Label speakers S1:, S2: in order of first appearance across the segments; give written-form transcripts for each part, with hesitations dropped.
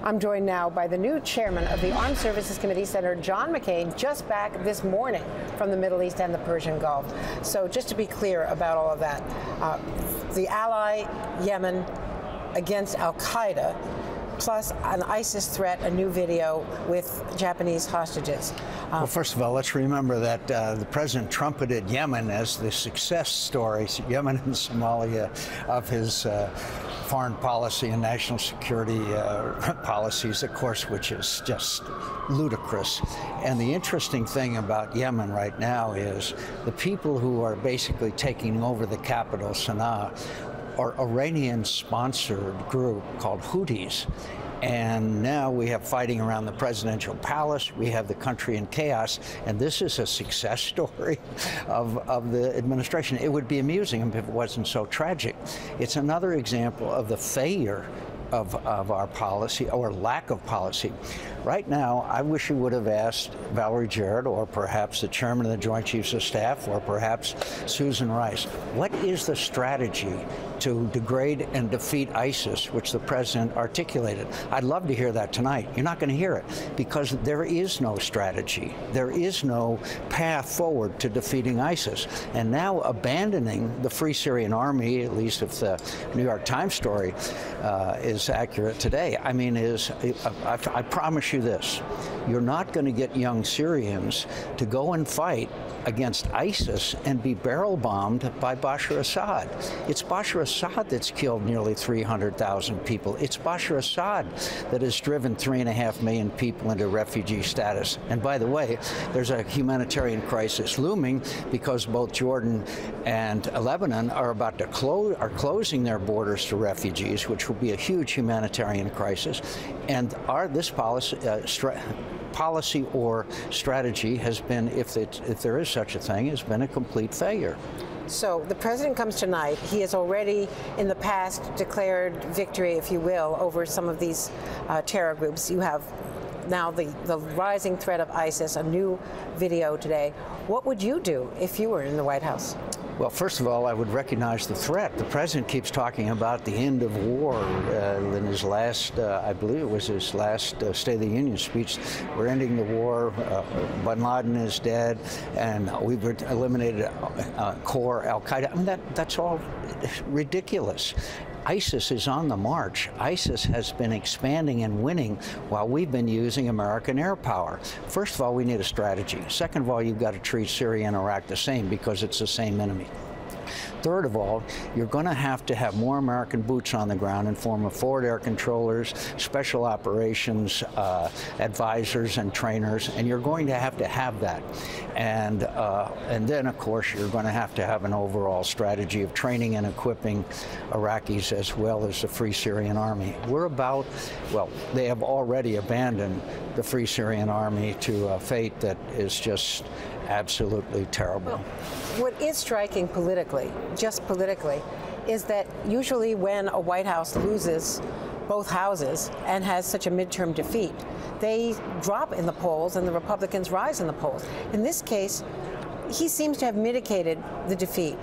S1: I'm joined now by the new chairman of the Armed Services Committee, Senator John McCain, just back this morning from the Middle East and the Persian Gulf. So just to be clear about all of that, the ally Yemen against al-Qaeda, plus an ISIS threat, a new video with Japanese hostages.
S2: Well, first of all, let's remember that the president trumpeted Yemen as the success story, Yemen and Somalia, of his foreign policy and national security policies, of course, which is just ludicrous. And the interesting thing about Yemen right now is the people who are basically taking over the capital, Sana'a, are Iranian-sponsored group called Houthis. And now we have fighting around the presidential palace. We have the country in chaos. And this is a success story of the administration. It would be amusing if it wasn't so tragic. It's another example of the failure of our policy, or lack of policy. Right now, I wish you would have asked Valerie Jarrett, or perhaps the chairman of the Joint Chiefs of Staff, or perhaps Susan Rice, what is the strategy to degrade and defeat ISIS, which the president articulated? I'd love to hear that tonight. You're not going to hear it, because there is no strategy. There is no path forward to defeating ISIS. And now abandoning the Free Syrian Army, at least if the New York Times story is accurate today, I mean, I promise you this, you're not going to get young Syrians to go and fight against ISIS and be barrel bombed by Bashar Assad. It's Bashar Assad that's killed nearly 300,000 people. It's Bashar Assad that has driven 3.5 million people into refugee status. And by the way, there's a humanitarian crisis looming because both Jordan and Lebanon are about to closing their borders to refugees, which will be a huge humanitarian crisis. And this policy or strategy has been, if there is such a thing, has been a complete failure.
S1: So the president comes tonight. He has already in the past declared victory, if you will, over some of these terror groups. You have now the rising threat of ISIS, a new video today. What would you do if you were in the White House?
S2: Well, first of all, I would recognize the threat. The president keeps talking about the end of war in his last, I believe it was his last State of the Union speech. We're ending the war, bin Laden is dead, and we've eliminated core al-Qaeda. I mean, that's all ridiculous. ISIS is on the march. ISIS has been expanding and winning while we've been using American air power. First of all, we need a strategy. Second of all, you've got to treat Syria and Iraq the same because it's the same enemy. Third of all, you're going to have more American boots on the ground in form of forward air controllers, special operations advisors and trainers, and you're going to have that. And then, of course, you're going to have an overall strategy of training and equipping Iraqis as well as the Free Syrian Army. They have already abandoned the Free Syrian Army to a fate that is just absolutely terrible.
S1: What is striking politically, just politically, is that usually when a White House loses both houses and has such a midterm defeat, they drop in the polls and the Republicans rise in the polls. In this case, he seems to have mitigated the defeat,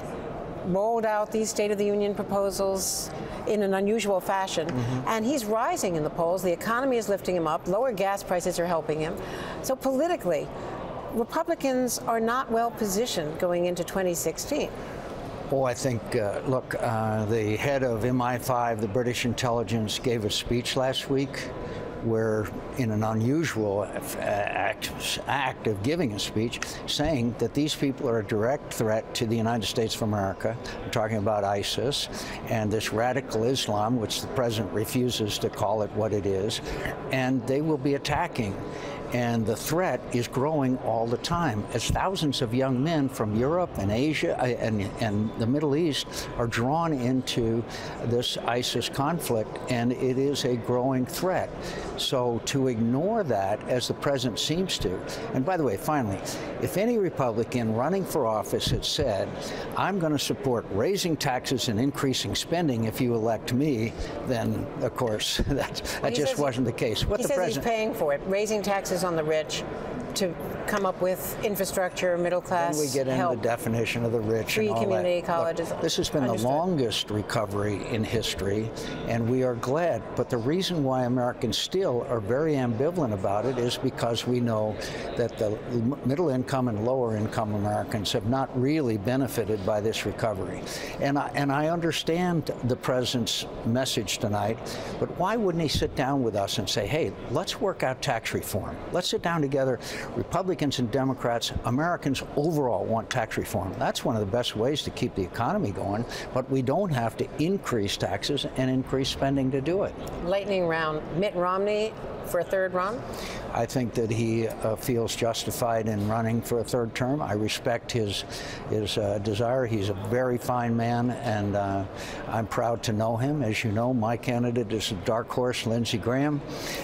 S1: rolled out these State of the Union proposals in an unusual fashion, and he's rising in the polls. The economy is lifting him up. Lower gas prices are helping him. So politically, Republicans are not well positioned going into 2016.
S2: Oh, I think, look, the head of MI5, the British intelligence, gave a speech last week where, in an unusual act of giving a speech, saying that these people are a direct threat to the United States of America. I'm talking about ISIS and this radical Islam, which the president refuses to call it what it is, and they will be attacking. And the threat is growing all the time as thousands of young men from Europe and Asia and the Middle East are drawn into this ISIS conflict, and it is a growing threat. So to ignore that, as the president seems to, and by the way, finally, if any Republican running for office had said, I'm going to support raising taxes and increasing spending if you elect me, then, of course, that just wasn't the case.
S1: He says he's paying for it, raising taxes on the rich, to come up with infrastructure, middle class
S2: Then we get into
S1: help.
S2: the definition of the rich
S1: Free
S2: and all
S1: community
S2: that.
S1: colleges.
S2: Look, this has been
S1: Understood.
S2: the longest recovery in history, and we are glad. But the reason why Americans still are very ambivalent about it is because we know that the middle income and lower income Americans have not really benefited by this recovery. And I understand the president's message tonight, but why wouldn't he sit down with us and say, hey, let's work out tax reform. Let's sit down together, Republicans and Democrats. Americans overall want tax reform. That's one of the best ways to keep the economy going, but we don't have to increase taxes and increase spending to do it.
S1: Lightning round. Mitt Romney for a third run?
S2: I think that he feels justified in running for a third term. I respect his desire. He's a very fine man, and I'm proud to know him. As you know, my candidate is a dark horse, Lindsey Graham,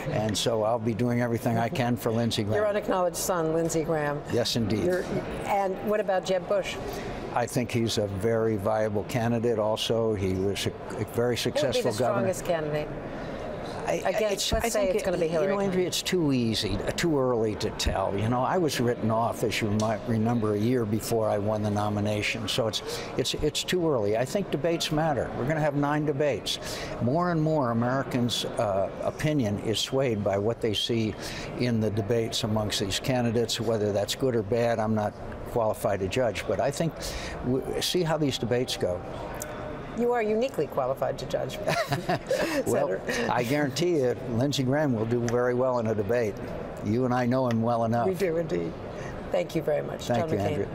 S2: and so I'll be doing everything I can for Lindsey Graham.
S1: Your unacknowledged son, Lindsey Graham.
S2: Yes, indeed.
S1: And what about Jeb Bush?
S2: I think he's a very viable candidate also. He was a very successful
S1: Who would be the
S2: governor.
S1: strongest candidate? Let's say it's going to be Hillary
S2: You know,
S1: Clinton.
S2: Andrea, it's too easy, too early to tell. You know, I was written off, as you might remember, a year before I won the nomination. So it's too early. I think debates matter. We're going to have 9 debates. More and more Americans' opinion is swayed by what they see in the debates amongst these candidates. Whether that's good or bad, I'm not qualified to judge. But I think see how these debates go.
S1: You are uniquely qualified to judge.
S2: Well, I guarantee you, Lindsey Graham will do very well in a debate. You and I know him well enough.
S1: We do indeed. Thank you very much,
S2: Thank
S1: John
S2: you,
S1: McCain.
S2: Andrea.